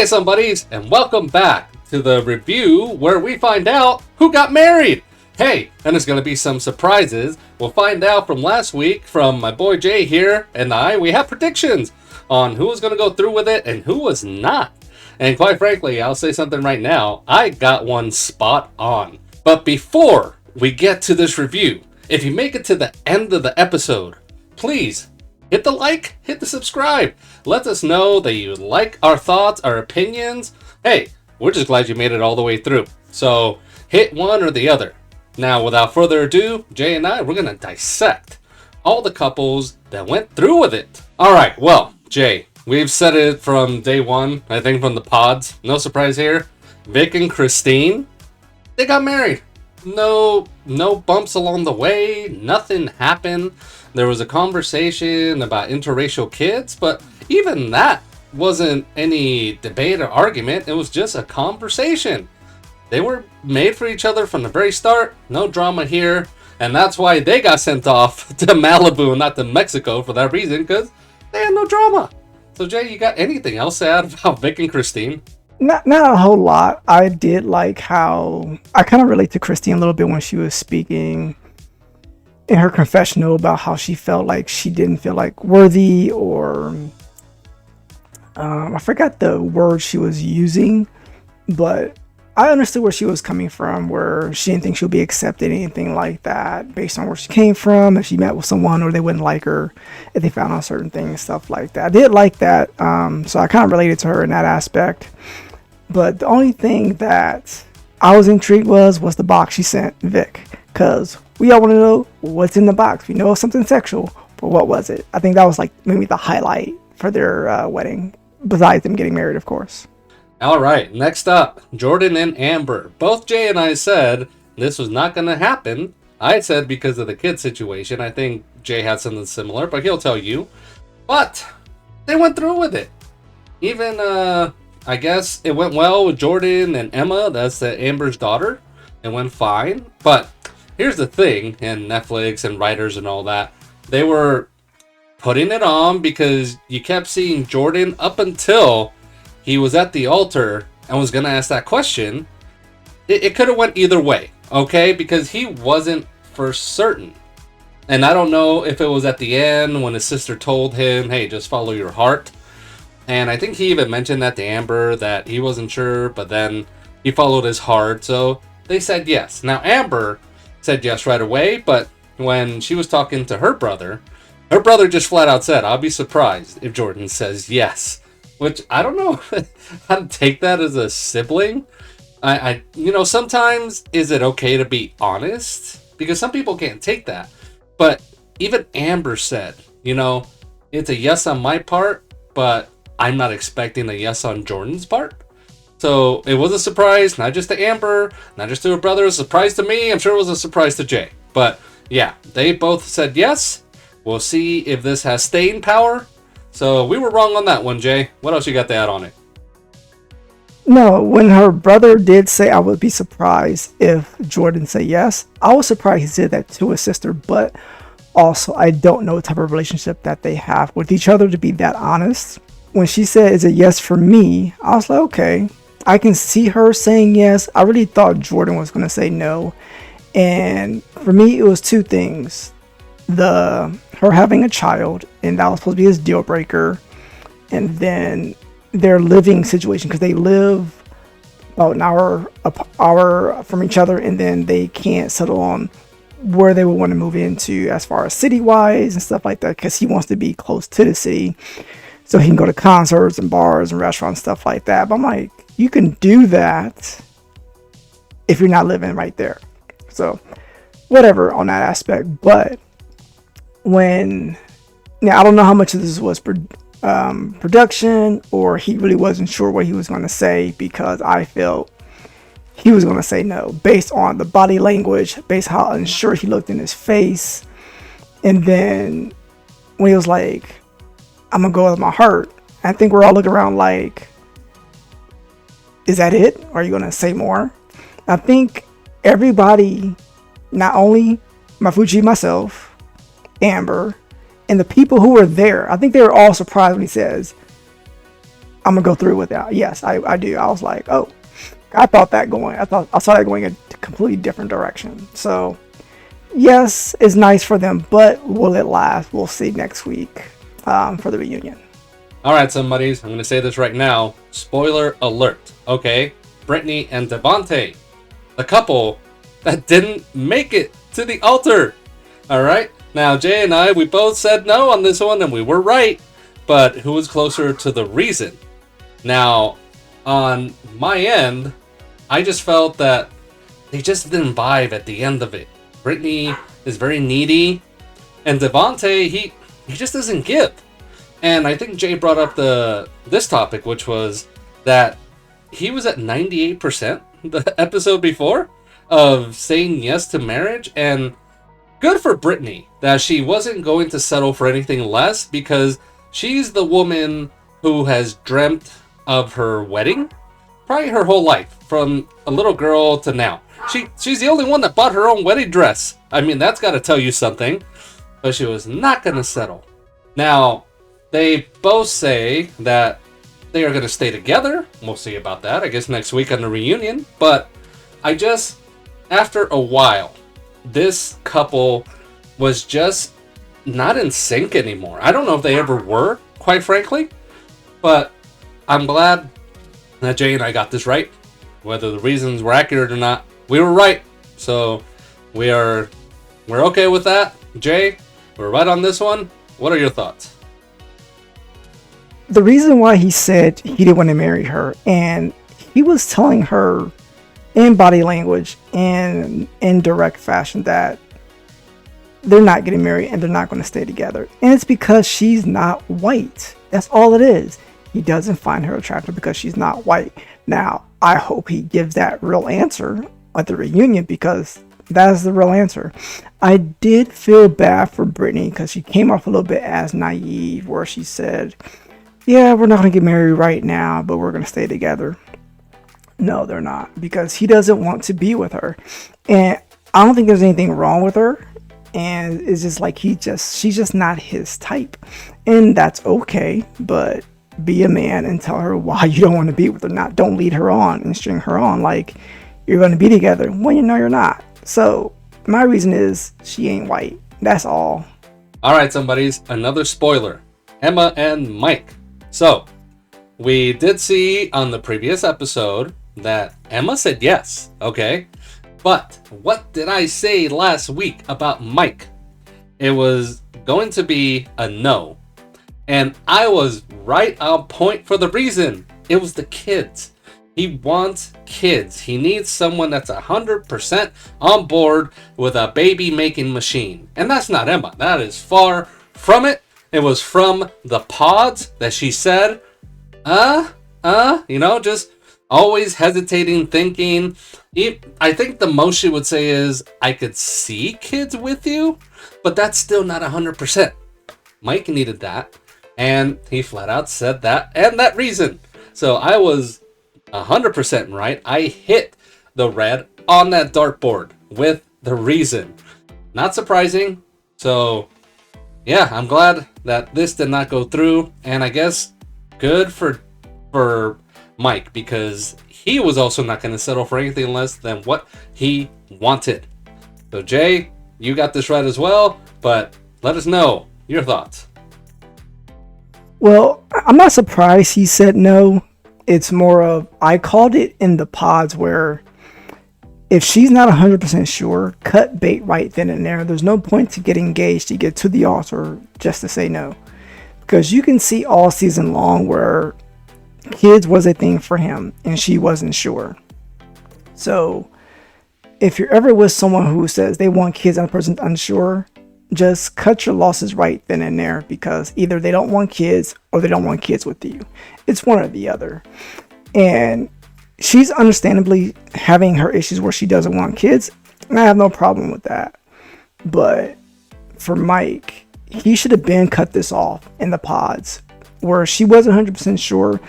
Hey somebodies, and welcome back to the review where we find out who got married. Hey, and there's going to be some surprises. We'll find out from last week from my boy Jay here and we have predictions on who was going to go through with it and who was not. And quite frankly, I'll say something right now, I got one spot on. But before we get to this review, if you make it to the end of the episode, please hit the like, hit the subscribe. Let us know that you like our thoughts, our opinions. Hey, we're just glad you made it all the way through. So hit one or the other. Now, without further ado, Jay and we're going to dissect all the couples that went through with it. All right, well, Jay, we've said it from day one, I think from the pods. No surprise here. Vic and Christine, they got married. No bumps along the way. Nothing happened. There was a conversation about interracial kids, but even that wasn't any debate or argument. It was just a conversation. They were made for each other from the very start. No drama here. And that's why they got sent off to Malibu, not to Mexico for that reason, because they had no drama. So, Jay, you got anything else to add about Vic and Christine? Not a whole lot. I did like how I kind of relate to Christine a little bit when she was speaking in her confessional about how she felt like she didn't feel like worthy, or I forgot the word she was using, but I understood where she was coming from, where she didn't think she'll be accepted, anything like that, based on where she came from, if she met with someone, or they wouldn't like her if they found out certain things, stuff like that. I did like that, so I kind of related to her in that aspect. But the only thing that I was intrigued was the box she sent Vic, because we all want to know what's in the box. We know it's something sexual, but what was it? I think that was like maybe the highlight for their wedding, besides them getting married, of course. All right, next up, Jordan and Amber. Both Jay and I said this was not going to happen. I said because of the kid situation. I think Jay had something similar, but he'll tell you. But they went through with it. Even, I guess it went well with Jordan and Emma. That's Amber's daughter. It went fine. But here's the thing, and Netflix and writers and all that, they were putting it on because you kept seeing Jordan up until he was at the altar and was going to ask that question. It could have went either way, okay? Because he wasn't for certain. And I don't know if it was at the end when his sister told him, hey, just follow your heart. And I think he even mentioned that to Amber, that he wasn't sure, but then he followed his heart. So they said yes. Now, Amber said yes right away, but when she was talking to her brother just flat out said, I'll be surprised if Jordan says yes. Which, I don't know how to take that as a sibling. I sometimes is it okay to be honest? Because some people can't take that. But even Amber said, it's a yes on my part, but I'm not expecting a yes on Jordan's part. So it was a surprise, not just to Amber, not just to her brother, a surprise to me. I'm sure it was a surprise to Jay. But yeah, they both said yes. We'll see if this has staying power. So we were wrong on that one, Jay. What else you got to add on it? No, when her brother did say I would be surprised if Jordan said yes, I was surprised he said that to his sister, but also I don't know what type of relationship that they have with each other to be that honest. When she said, is it yes for me? I was like, okay, I can see her saying yes. I really thought Jordan was going to say no. And for me, it was two things. Her having a child, and that was supposed to be his deal breaker. And then their living situation, because they live about an hour from each other, and then they can't settle on where they would want to move into as far as city-wise and stuff like that, because he wants to be close to the city so he can go to concerts and bars and restaurants, stuff like that. But I'm like, you can do that if you're not living right there. So whatever on that aspect. But now I don't know how much of this was production, or he really wasn't sure what he was going to say, because I felt he was going to say no based on the body language, based on how unsure he looked in his face. And then when he was like, I'm going to go with my heart, I think we're all looking around like, is that it? Or are you going to say more? I think everybody, not only Mafuji, myself, Amber, and the people who were there, I think they were all surprised when he says, I'm gonna go through with that. Yes, I do. I was like, oh, I thought that going. I saw that going a completely different direction. So yes, it's nice for them, but will it last? We'll see next week for the reunion. All right, somebodies, I'm going to say this right now. Spoiler alert. Okay, Brittany and Devonta, the couple that didn't make it to the altar. All right. Now, Jay and I, we both said no on this one, and we were right. But who was closer to the reason? Now, on my end, I just felt that they just didn't vibe at the end of it. Brittany is very needy, and Devonta, he just doesn't give. And I think Jay brought up this topic, which was that he was at 98% the episode before of saying yes to marriage. And good for Brittany that she wasn't going to settle for anything less, because she's the woman who has dreamt of her wedding probably her whole life, from a little girl to now. She's the only one that bought her own wedding dress. I mean, that's got to tell you something. But she was not going to settle. Now, they both say that they are going to stay together. We'll see about that, I guess, next week on the reunion. But I just, after a while, this couple was just not in sync anymore. I don't know if they ever were, quite frankly. But I'm glad that Jay and I got this right. Whether the reasons were accurate or not, we were right. So we're okay with that. Jay, we're right on this one. What are your thoughts? The reason why he said he didn't want to marry her, and he was telling her in body language and in direct fashion that they're not getting married and they're not going to stay together. And it's because she's not white. That's all it is. He doesn't find her attractive because she's not white. Now, I hope he gives that real answer at the reunion, because that's the real answer. I did feel bad for Brittany because she came off a little bit as naive, where she said, yeah, we're not going to get married right now, but we're going to stay together. No, they're not, because he doesn't want to be with her. And I don't think there's anything wrong with her. And it's just like she's just not his type. And that's okay, but be a man and tell her why you don't want to be with her. Don't lead her on and string her on like you're going to be together when you know you're not. So my reason is she ain't white. That's all. All right, somebodies, another spoiler. Emma and Mike. So we did see on the previous episode that Emma said yes, okay? But what did I say last week about Mike? It was going to be a no. And I was right on point for the reason. It was the kids. He wants kids. He needs someone that's 100% on board with a baby-making machine. And that's not Emma. That is far from it. It was from the pods that she said, just always hesitating, thinking. I think the most she would say is, I could see kids with you, but that's still not 100%. Mike needed that, and he flat out said that, and that reason. So I was 100% right. I hit the red on that dartboard with the reason. Not surprising. So yeah, I'm glad that this did not go through, and I guess good for Mike, because he was also not going to settle for anything less than what he wanted. So Jay, you got this right as well, but let us know your thoughts. Well, I'm not surprised he said no. It's more of, I called it in the pods where if she's not 100% sure, cut bait right then and there. There's no point to get engaged to get to the altar just to say no. Because you can see all season long where kids was a thing for him and she wasn't sure. So if you're ever with someone who says they want kids and the person's unsure, just cut your losses right then and there, because either they don't want kids or they don't want kids with you. It's one or the other. And she's understandably having her issues where she doesn't want kids, and I have no problem with that. But for Mike, he should have been cut this off in the pods where she wasn't 100% sure,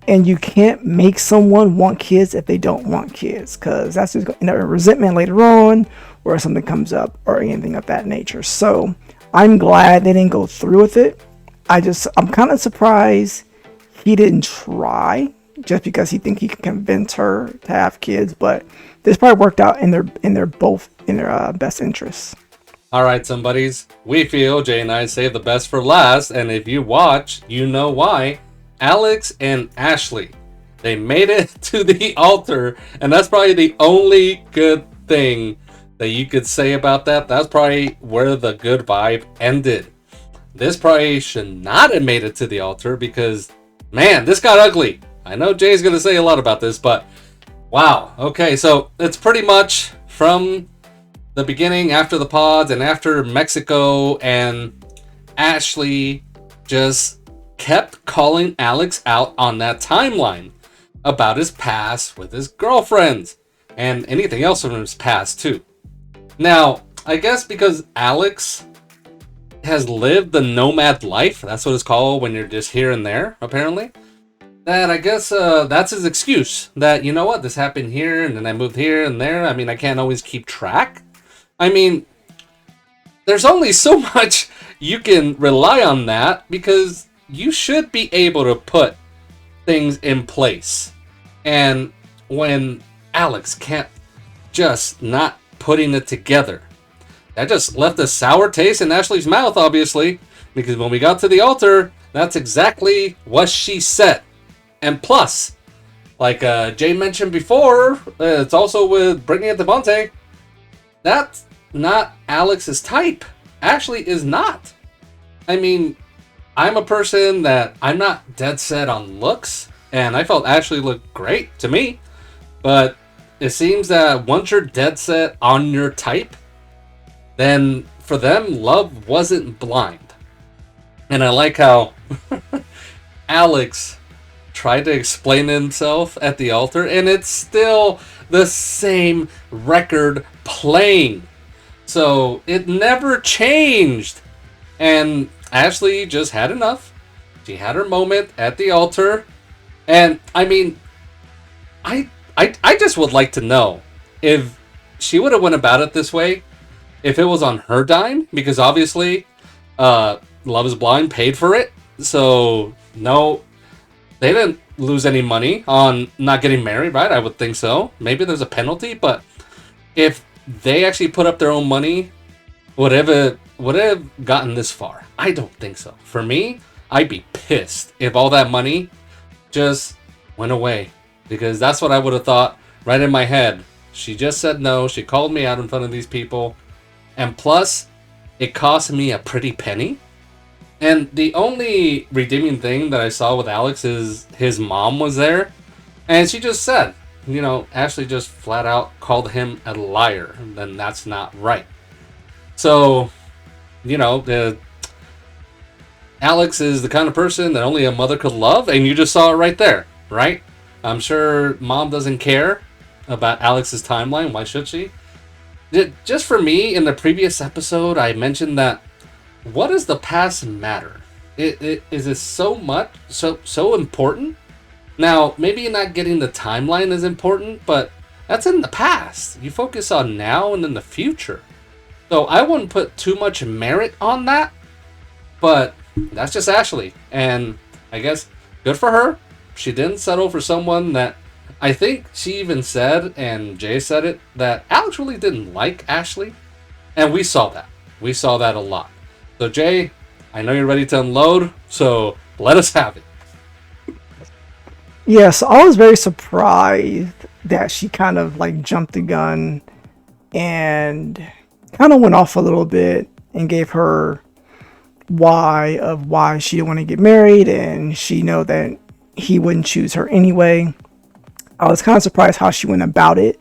and you can't make someone want kids if they don't want kids, because that's just a resentment later on, or something comes up or anything of that nature. So I'm glad they didn't go through with it. I'm kind of surprised he didn't try just because he think he can convince her to have kids, but this probably worked out in their best interests. All right, somebodies. We feel Jay and I saved the best for last, and if you watch, you know why. Alex and Ashley, they made it to the altar, and that's probably the only good thing that you could say about that. That's probably where the good vibe ended. This probably should not have made it to the altar because, man, this got ugly. I know Jay's going to say a lot about this, but wow. Okay, so it's pretty much from the beginning, after the pods and after Mexico, and Ashley just kept calling Alex out on that timeline about his past with his girlfriends and anything else from his past too. Now, I guess because Alex has lived the nomad life, that's what it's called when you're just here and there, apparently, that I guess that's his excuse. That, you know what, this happened here, and then I moved here and there. I mean, I can't always keep track. I mean, there's only so much you can rely on that, because you should be able to put things in place. And when Alex can't just not putting it together, that just left a sour taste in Ashley's mouth, obviously, because when we got to the altar, that's exactly what she said. And plus, like Jay mentioned before, it's also with Brittany and Devonta, that's not Alex's type. Ashley is not. I mean, I'm a person that I'm not dead set on looks, and I felt Ashley looked great to me, but it seems that once you're dead set on your type, then for them, love wasn't blind. And I like how Alex tried to explain himself at the altar, and it's still the same record playing. So it never changed. And Ashley just had enough. She had her moment at the altar. And I mean, I just would like to know if she would have went about it this way, if it was on her dime, because obviously Love is Blind paid for it. So no, they didn't lose any money on not getting married, right? I would think so. Maybe there's a penalty, but if they actually put up their own money, would have gotten this far? I don't think so. For me, I'd be pissed if all that money just went away, because that's what I would have thought right in my head. She just said no. She called me out in front of these people, and plus, it cost me a pretty penny. And the only redeeming thing that I saw with Alex is his mom was there, and she just said, you know, Ashley just flat out called him a liar. Then that's not right. So, you know, Alex is the kind of person that only a mother could love, and you just saw it right there, right? I'm sure mom doesn't care about Alex's timeline. Why should she? Just for me, in the previous episode, I mentioned that what does the past matter? Is it so important? Now, maybe not getting the timeline is important, but that's in the past. You focus on now and in the future. So I wouldn't put too much merit on that, but that's just Ashley. And I guess good for her. She didn't settle for someone that, I think she even said, and Jay said it, that Alex really didn't like Ashley. And we saw that. We saw that a lot. So Jay, I know you're ready to unload, so let us have it. Yes, I was very surprised that she kind of like jumped the gun and kind of went off a little bit and gave her why she didn't want to get married, and she know that he wouldn't choose her anyway. I was kind of surprised how she went about it,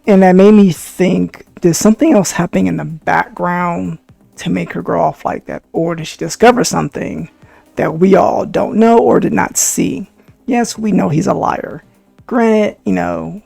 and that made me think, did something else happen in the background to make her go off like that, or did she discover something that we all don't know or did not see? Yes, we know he's a liar. Granted, you know,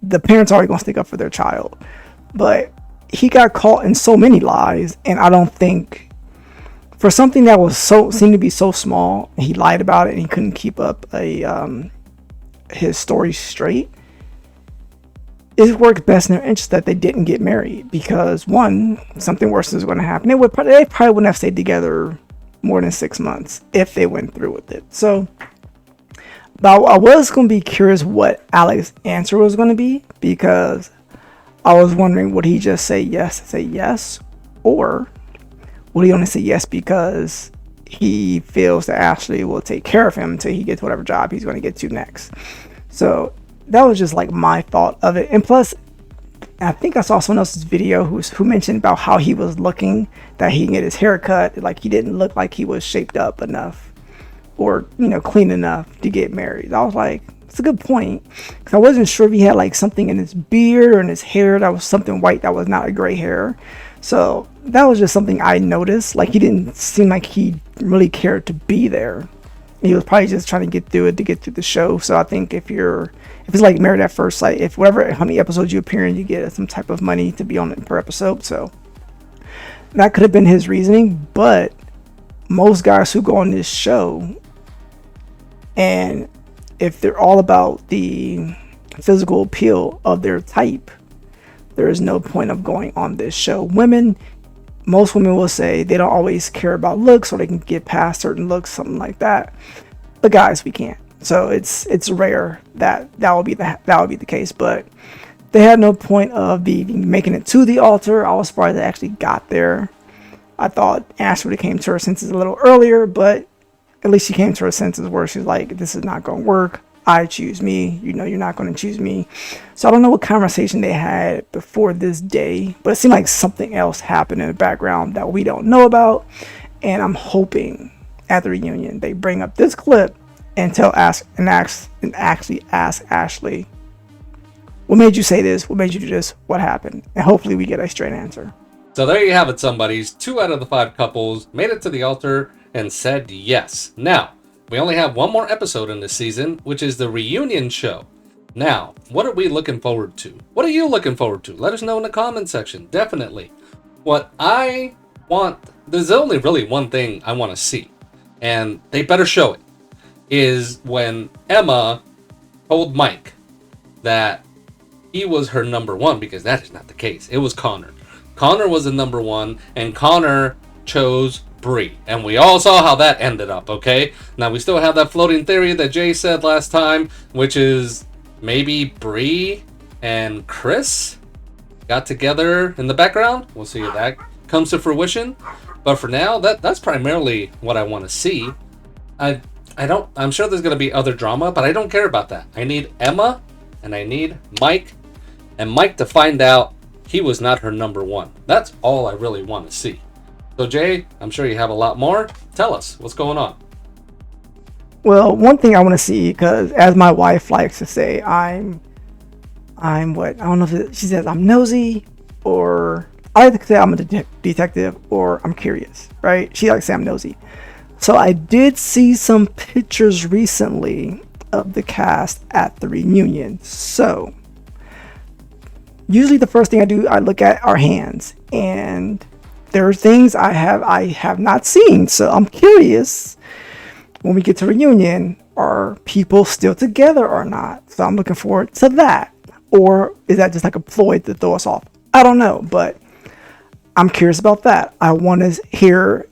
the parents are always going to stick up for their child, but he got caught in so many lies, and I don't think, for something that was seemed to be so small, he lied about it and he couldn't keep up his story straight. It worked best in their interest that they didn't get married, because one, something worse is going to happen. They probably wouldn't have stayed together more than 6 months if they went through with it. So But I was going to be curious what Alex's answer was going to be, because I was wondering, would he just say yes, or would he only say yes because he feels that Ashley will take care of him until he gets whatever job he's going to get to next. So that was just like my thought of it. And plus, I think I saw someone else's video who mentioned about how he was looking, that he can get his hair cut, like he didn't look like he was shaped up enough or, clean enough to get married. I was like, it's a good point, because I wasn't sure if he had like something in his beard or in his hair that was something white that was not a gray hair. So that was just something I noticed. Like, he didn't seem like he really cared to be there. He was probably just trying to get through the show. So I think if it's like Married at First Sight, if how many episodes you appear in, you get some type of money to be on it per episode. So that could have been his reasoning. But most guys who go on this show, and if they're all about the physical appeal of their type, there is no point of going on this show. Most women will say they don't always care about looks, or they can get past certain looks, something like that. But guys, we can't. So it's rare that will be the case. But they had no point of making it to the altar. I was surprised they actually got there. I thought Ash would have came to her senses a little earlier, but at least she came to her senses where she's like, this is not going to work. I choose me. You're not going to choose me. So I don't know what conversation they had before this day, but it seemed like something else happened in the background that we don't know about. And I'm hoping at the reunion they bring up this clip and actually ask Ashley, what made you say this? What made you do this? What happened? And hopefully we get a straight answer. So there you have it, somebodies. 2 out of the 5 couples made it to the altar and said yes. Now, we only have one more episode in this season, which is the reunion show. Now, what are we looking forward to? What are you looking forward to? Let us know in the comment section, definitely. What I want, there's only really one thing I want to see, and they better show it, is when Emma told Mike that he was her number one, because that is not the case. It was Connor. Connor was the number one, and Connor chose Bree, and we all saw how that ended up. Okay, now we still have that floating theory that Jay said last time, which is maybe Bree and Chris got together in the background. We'll see if that comes to fruition, but for now, that's primarily what I want to see. I'm sure there's going to be other drama, but I don't care about that. I need Emma and I need Mike, and Mike to find out he was not her number one. That's all I really want to see. So Jay, I'm sure you have a lot more. Tell us what's going on. Well, one thing I want to see, because as my wife likes to say, I'm what? I don't know if she says I'm nosy, or I like to say I'm a detective, or I'm curious, right? She likes to say I'm nosy. So I did see some pictures recently of the cast at the reunion. So usually the first thing I do, I look at our hands, and there are things I have not seen. So I'm curious, when we get to reunion, are people still together or not? So I'm looking forward to that. Or is that just like a ploy to throw us off? I don't know, but I'm curious about that. I want to hear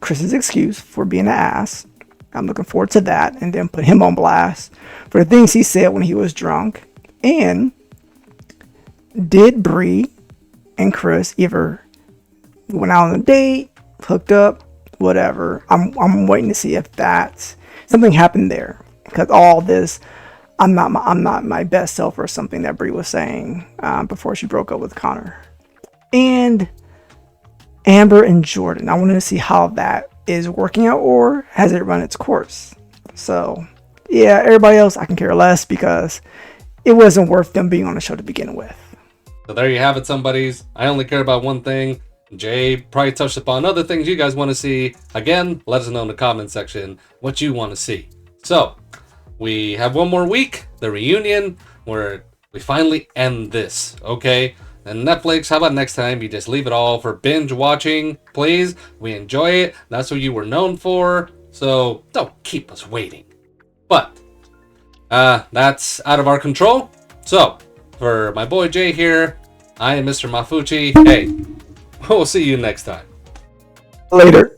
Chris's excuse for being an ass. I'm looking forward to that, and then put him on blast for the things he said when he was drunk. And did Bree and Chris ever went out on a date, hooked up, whatever? I'm waiting to see if that's something happened there, because all this, I'm not my best self, or something that Bree was saying before she broke up with Connor. And Amber and Jordan, I wanted to see how that is working out, or has it run its course? So yeah, everybody else I can care less, because it wasn't worth them being on the show to begin with. So there you have it, somebodies. I only care about one thing. Jay probably touched upon other things you guys want to see. Again, let us know in the comment section what you want to see. So we have one more week, the reunion, where we finally end this, okay? And Netflix, how about next time you just leave it all for binge watching, please? We enjoy it. That's what you were known for. So don't keep us waiting. But that's out of our control. So for my boy Jay here, I am Mr. Mafuchi. Hey, we'll see you next time. Later.